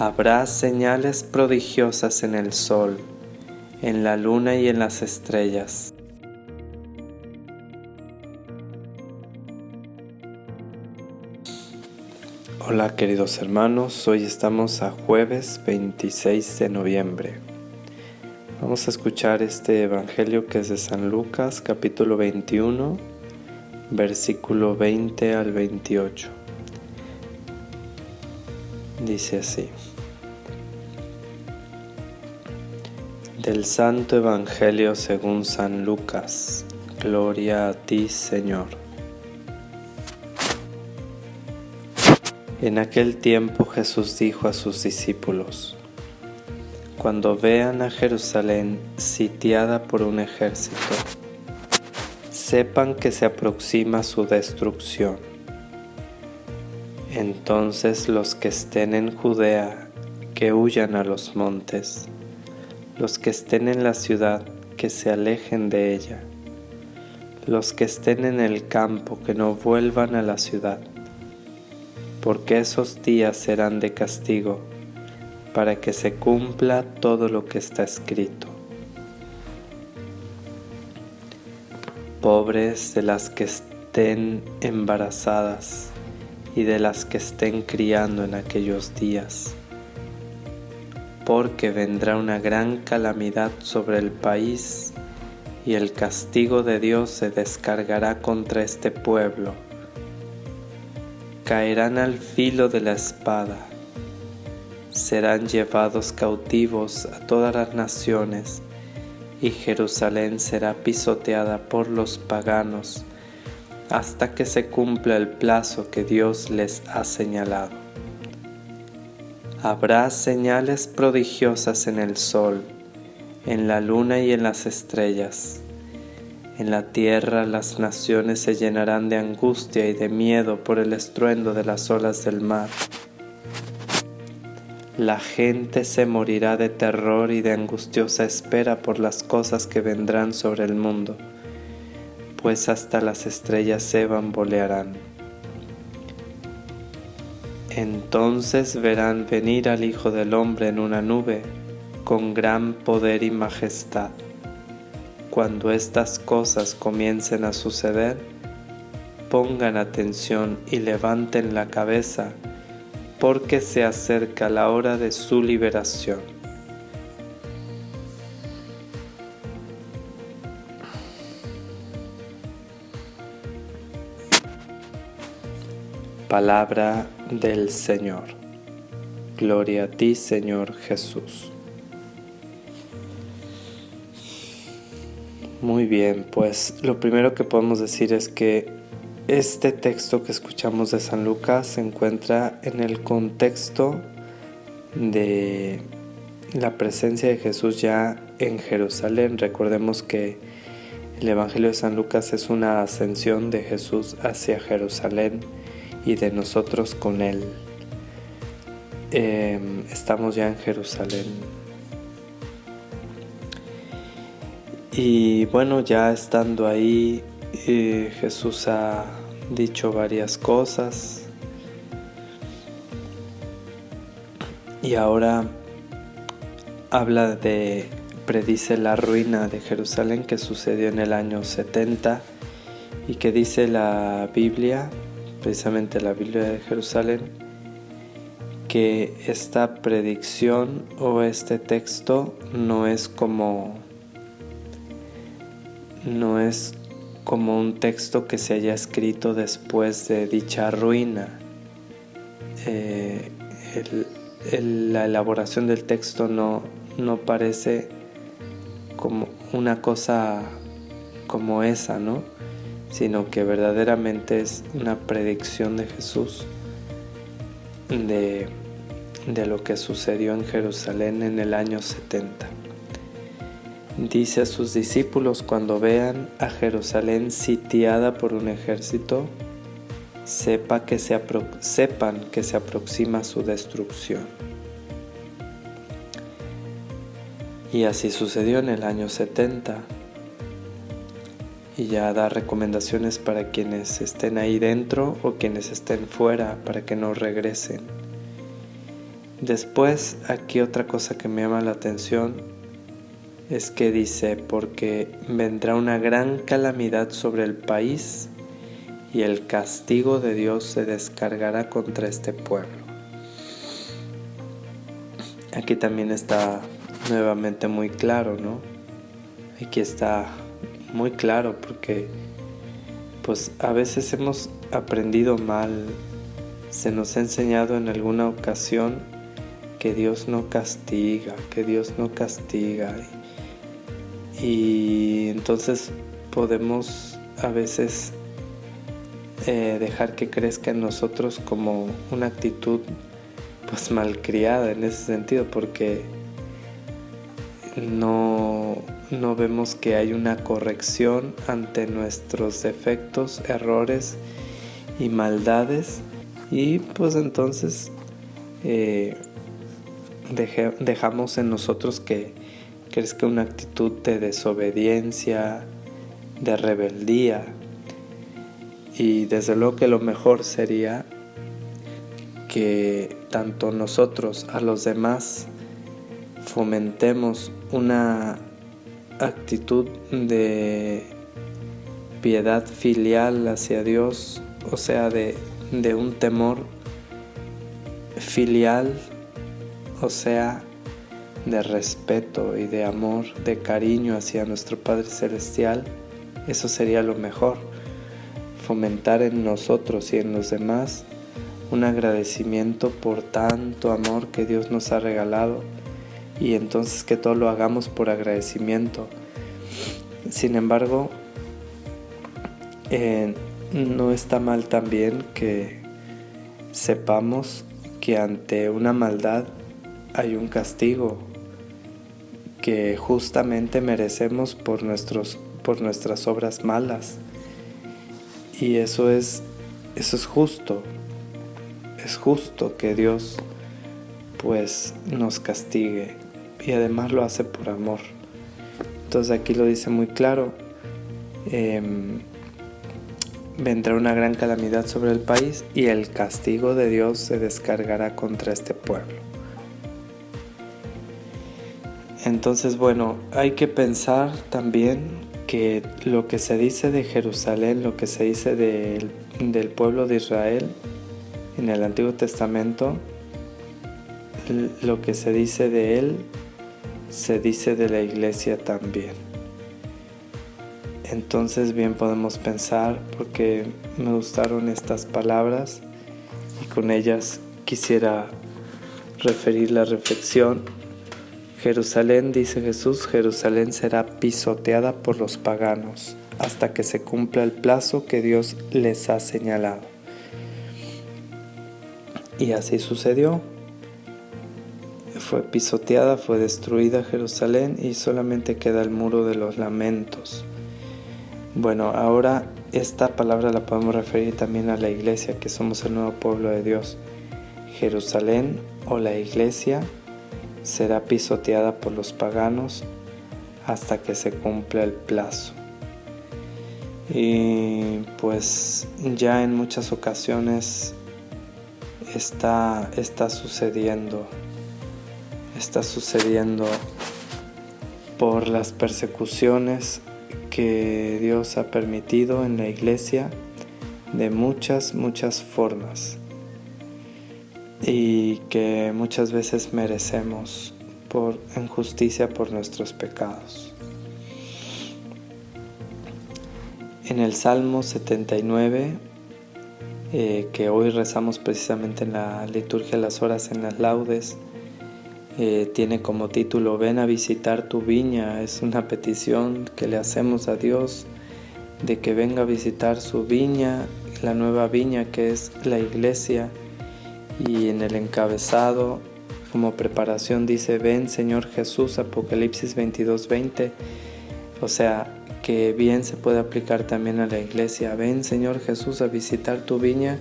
Habrá señales prodigiosas en el sol, en la luna y en las estrellas. Hola queridos hermanos, hoy estamos a jueves 26 de noviembre. Vamos a escuchar este evangelio que es de San Lucas, capítulo 21, versículo 20 al 28. Dice así: Del Santo Evangelio según San Lucas. Gloria a ti, Señor. En aquel tiempo Jesús dijo a sus discípulos: Cuando vean a Jerusalén sitiada por un ejército, sepan que se aproxima su destrucción. Entonces los que estén en Judea, que huyan a los montes; los que estén en la ciudad, que se alejen de ella; los que estén en el campo, que no vuelvan a la ciudad, porque esos días serán de castigo, para que se cumpla todo lo que está escrito. Pobres de las que estén embarazadas y de las que estén criando en aquellos días, porque vendrá una gran calamidad sobre el país, y el castigo de Dios se descargará contra este pueblo. Caerán al filo de la espada, serán llevados cautivos a todas las naciones, y Jerusalén será pisoteada por los paganos, hasta que se cumpla el plazo que Dios les ha señalado. Habrá señales prodigiosas en el sol, en la luna y en las estrellas. En la tierra las naciones se llenarán de angustia y de miedo por el estruendo de las olas del mar. La gente se morirá de terror y de angustiosa espera por las cosas que vendrán sobre el mundo, pues hasta las estrellas se bambolearán. Entonces verán venir al Hijo del Hombre en una nube, con gran poder y majestad. Cuando estas cosas comiencen a suceder, pongan atención y levanten la cabeza, porque se acerca la hora de su liberación. Palabra del Señor. Gloria a ti, Señor Jesús. Muy bien, pues lo primero que podemos decir es que este texto que escuchamos de San Lucas se encuentra en el contexto de la presencia de Jesús ya en Jerusalén. Recordemos que el Evangelio de San Lucas es una ascensión de Jesús hacia Jerusalén y de nosotros con Él. Estamos ya en Jerusalén. Y bueno, ya estando ahí, Jesús ha dicho varias cosas. Y ahora predice la ruina de Jerusalén que sucedió en el año 70 y que dice la Biblia, precisamente la Biblia de Jerusalén, que esta predicción o este texto no es como un texto que se haya escrito después de dicha ruina. La elaboración del texto no parece como una cosa como esa, ¿no? Sino que verdaderamente es una predicción de Jesús de lo que sucedió en Jerusalén en el año 70. Dice a sus discípulos: cuando vean a Jerusalén sitiada por un ejército, sepan que se aproxima su destrucción. Y así sucedió en el año 70. Y ya da recomendaciones para quienes estén ahí dentro o quienes estén fuera para que no regresen. Después, aquí otra cosa que me llama la atención es que dice, porque vendrá una gran calamidad sobre el país y el castigo de Dios se descargará contra este pueblo. Aquí también está nuevamente muy claro, ¿no? Aquí está muy claro porque pues a veces hemos aprendido mal, se nos ha enseñado en alguna ocasión que Dios no castiga, y entonces podemos a veces dejar que crezca en nosotros como una actitud pues malcriada en ese sentido, porque no vemos que hay una corrección ante nuestros defectos, errores y maldades, y pues entonces dejamos en nosotros que crezca una actitud de desobediencia, de rebeldía. Y desde luego que lo mejor sería que tanto nosotros a los demás fomentemos una actitud de piedad filial hacia Dios, o sea, de un temor filial, o sea, de respeto y de amor, de cariño hacia nuestro Padre Celestial. Eso sería lo mejor, fomentar en nosotros y en los demás un agradecimiento por tanto amor que Dios nos ha regalado, y entonces que todo lo hagamos por agradecimiento. Sin embargo, no está mal también que sepamos que ante una maldad hay un castigo que justamente merecemos por nuestras obras malas, y eso es justo. Es justo que Dios pues nos castigue, y además lo hace por amor. Entonces aquí lo dice muy claro, vendrá una gran calamidad sobre el país y el castigo de Dios se descargará contra este pueblo. Entonces, bueno, hay que pensar también que lo que se dice de Jerusalén, lo que se dice del pueblo de Israel en el Antiguo Testamento, lo que se dice de él, se dice de la iglesia también. Entonces bien podemos pensar, porque me gustaron estas palabras y con ellas quisiera referir la reflexión. Jerusalén, dice Jesús, Jerusalén será pisoteada por los paganos hasta que se cumpla el plazo que Dios les ha señalado. Y así sucedió. Fue pisoteada, fue destruida Jerusalén y solamente queda el muro de los lamentos. Bueno, ahora esta palabra la podemos referir también a la iglesia, que somos el nuevo pueblo de Dios. Jerusalén o la iglesia será pisoteada por los paganos hasta que se cumpla el plazo. Y pues ya en muchas ocasiones está sucediendo por las persecuciones que Dios ha permitido en la iglesia de muchas formas, y que muchas veces merecemos en justicia por nuestros pecados. En el Salmo 79, que hoy rezamos precisamente en la liturgia de las horas, en las laudes, tiene como título "Ven a visitar tu viña". Es una petición que le hacemos a Dios de que venga a visitar su viña, la nueva viña que es la iglesia. Y en el encabezado, como preparación, dice: "Ven, Señor Jesús", Apocalipsis 22:20. O sea, que bien se puede aplicar también a la iglesia. Ven, Señor Jesús, a visitar tu viña,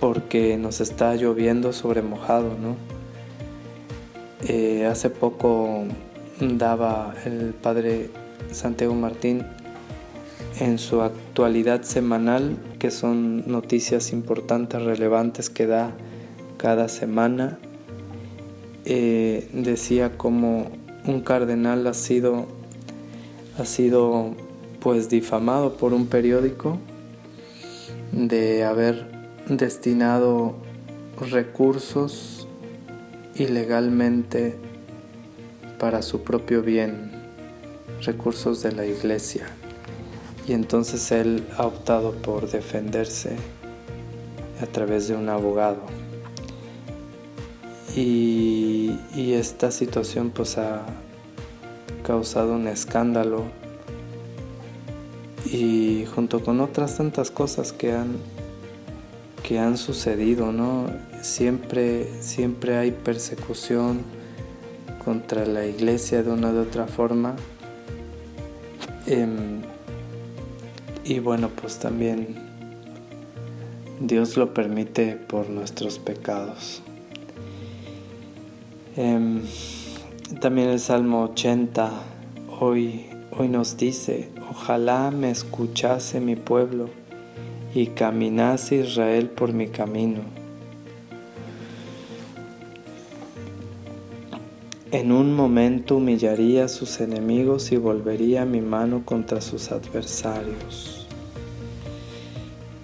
porque nos está lloviendo sobre mojado, ¿no? Hace poco daba el padre Santiago Martín en su actualidad semanal, que son noticias importantes, relevantes, que da cada semana, decía como un cardenal ha sido pues difamado por un periódico de haber destinado recursos ilegalmente para su propio bien, recursos de la iglesia. Y entonces él ha optado por defenderse a través de un abogado. Y esta situación pues ha causado un escándalo, y junto con otras tantas cosas que han sucedido, ¿no? Siempre hay persecución contra la iglesia de una u otra forma. Y bueno, pues también Dios lo permite por nuestros pecados. También el Salmo 80 hoy nos dice: ojalá me escuchase mi pueblo y caminase Israel por mi camino. En un momento humillaría a sus enemigos y volvería mi mano contra sus adversarios.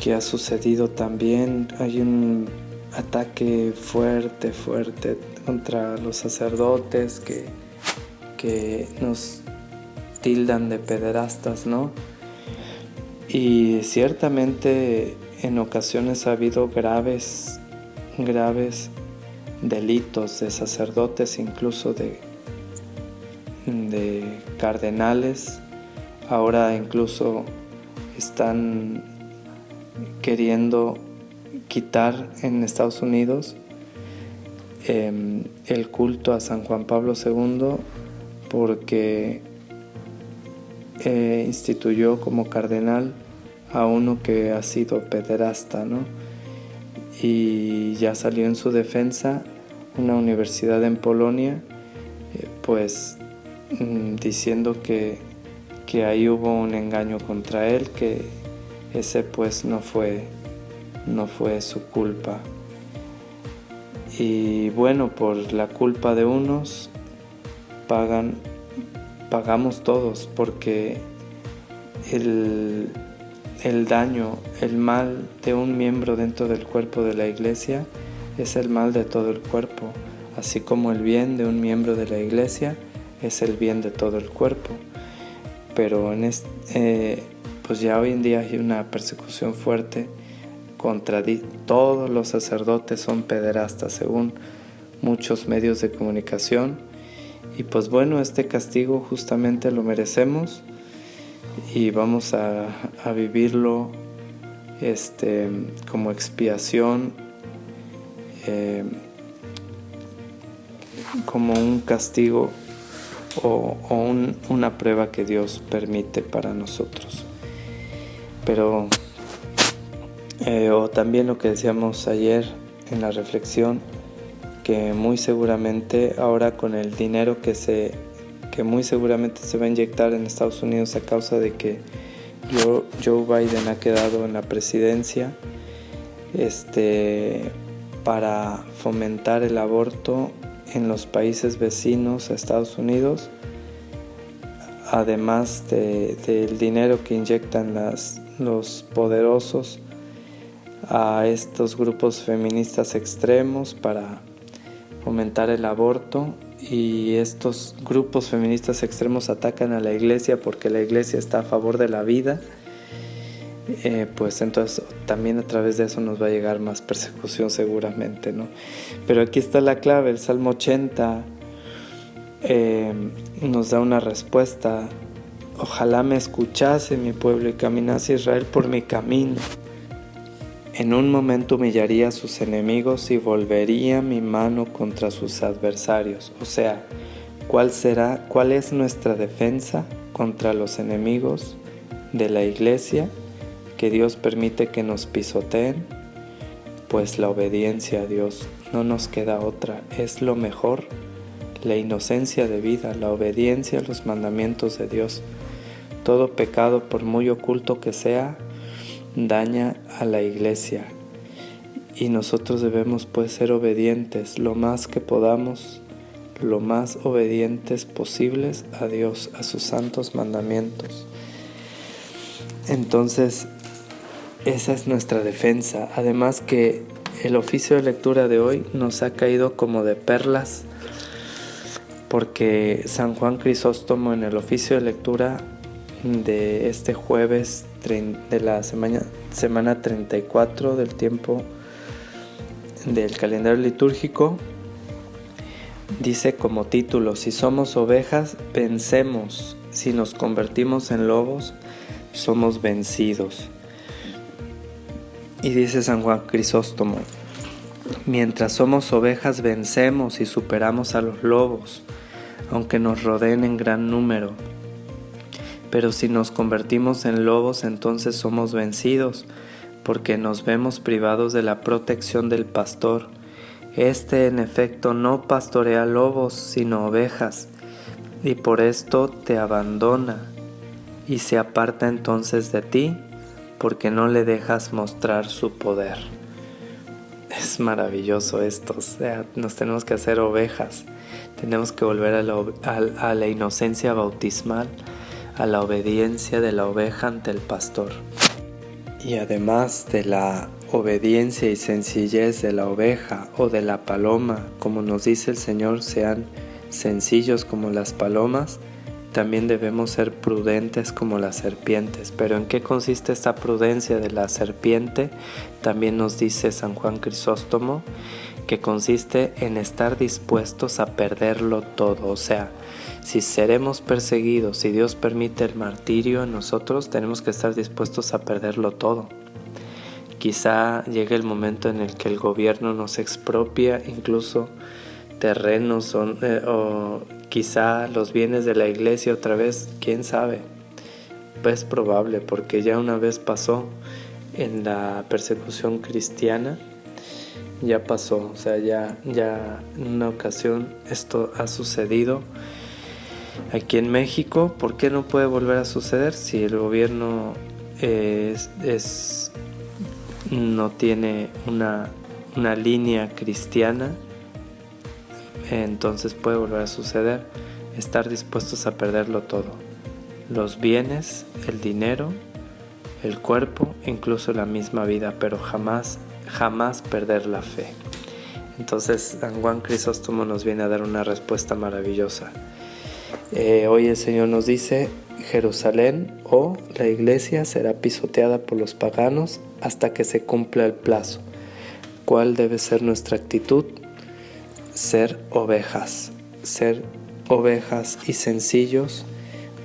¿Qué ha sucedido también? Hay un ataque fuerte contra los sacerdotes que nos tildan de pederastas, ¿no? Y ciertamente en ocasiones ha habido graves delitos de sacerdotes, incluso de cardenales. Ahora incluso están queriendo quitar en Estados Unidos el culto a San Juan Pablo II, porque instituyó como cardenal a uno que ha sido pederasta, ¿no? Y ya salió en su defensa una universidad en Polonia, pues diciendo que ahí hubo un engaño contra él, que ese pues no fue su culpa. Y bueno, por la culpa de unos pagamos todos, porque el daño, el mal de un miembro dentro del cuerpo de la iglesia es el mal de todo el cuerpo, así como el bien de un miembro de la iglesia es el bien de todo el cuerpo. Pero pues ya hoy en día hay una persecución fuerte contra todos los sacerdotes son pederastas, según muchos medios de comunicación. Y pues bueno, este castigo justamente lo merecemos y vamos a vivirlo como expiación, como un castigo o una prueba que Dios permite para nosotros. Pero o también lo que decíamos ayer en la reflexión, que muy seguramente ahora con el dinero que muy seguramente se va a inyectar en Estados Unidos a causa de que Joe Biden ha quedado en la presidencia, para fomentar el aborto en los países vecinos a Estados Unidos, además del dinero que inyectan los poderosos a estos grupos feministas extremos para fomentar el aborto. Y estos grupos feministas extremos atacan a la iglesia porque la iglesia está a favor de la vida. Pues entonces también a través de eso nos va a llegar más persecución seguramente, ¿no? Pero aquí está la clave. El Salmo 80 nos da una respuesta: ojalá me escuchase mi pueblo y caminase Israel por mi camino. En un momento humillaría a sus enemigos y volvería mi mano contra sus adversarios. O sea, ¿cuál es nuestra defensa contra los enemigos de la iglesia que Dios permite que nos pisoteen? Pues la obediencia a Dios. No nos queda otra. Es lo mejor, la inocencia de vida, la obediencia a los mandamientos de Dios. Todo pecado, por muy oculto que sea, daña a la iglesia. y nosotros debemos pues ser obedientes lo más que podamos, lo más obedientes posibles a Dios, a sus santos mandamientos. Entonces, esa es nuestra defensa. Además que el oficio de lectura de hoy nos ha caído como de perlas, porque San Juan Crisóstomo en el oficio de lectura de este jueves de la semana 34 del tiempo del calendario litúrgico, dice como título: si somos ovejas, vencemos; si nos convertimos en lobos, somos vencidos. Y dice San Juan Crisóstomo: mientras somos ovejas, vencemos y superamos a los lobos, aunque nos rodeen en gran número. Pero si nos convertimos en lobos, entonces somos vencidos, porque nos vemos privados de la protección del pastor. Este, en efecto, no pastorea lobos, sino ovejas, y por esto te abandona, y se aparta entonces de ti, porque no le dejas mostrar su poder. Es maravilloso esto, o sea, nos tenemos que hacer ovejas, tenemos que volver a la inocencia bautismal, a la obediencia de la oveja ante el pastor. Y además de la obediencia y sencillez de la oveja o de la paloma, como nos dice el Señor, sean sencillos como las palomas, también debemos ser prudentes como las serpientes. Pero ¿en qué consiste esta prudencia de la serpiente? También nos dice San Juan Crisóstomo que consiste en estar dispuestos a perderlo todo. O sea, si seremos perseguidos, si Dios permite el martirio en nosotros, tenemos que estar dispuestos a perderlo todo. Quizá llegue el momento en el que el gobierno nos expropia incluso terrenos o quizá los bienes de la iglesia otra vez, quién sabe. Es probable, porque ya una vez pasó en la persecución cristiana, ya pasó, o sea, ya en una ocasión esto ha sucedido aquí en México. ¿Por qué no puede volver a suceder si el gobierno no tiene una línea cristiana? Entonces puede volver a suceder. Estar dispuestos a perderlo todo: los bienes, el dinero, el cuerpo, incluso la misma vida, pero jamás perder la fe. Entonces San Juan Crisóstomo nos viene a dar una respuesta maravillosa. Hoy el Señor nos dice: Jerusalén o la iglesia será pisoteada por los paganos hasta que se cumpla el plazo. ¿Cuál debe ser nuestra actitud? Ser ovejas y sencillos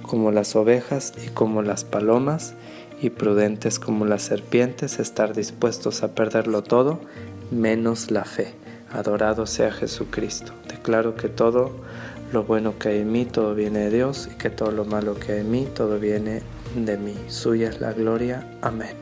como las ovejas y como las palomas, y prudentes como las serpientes, estar dispuestos a perderlo todo menos la fe. Adorado sea Jesucristo. Declaro que todo lo bueno que hay en mí, todo viene de Dios, y que todo lo malo que hay en mí, todo viene de mí. Suya es la gloria. Amén.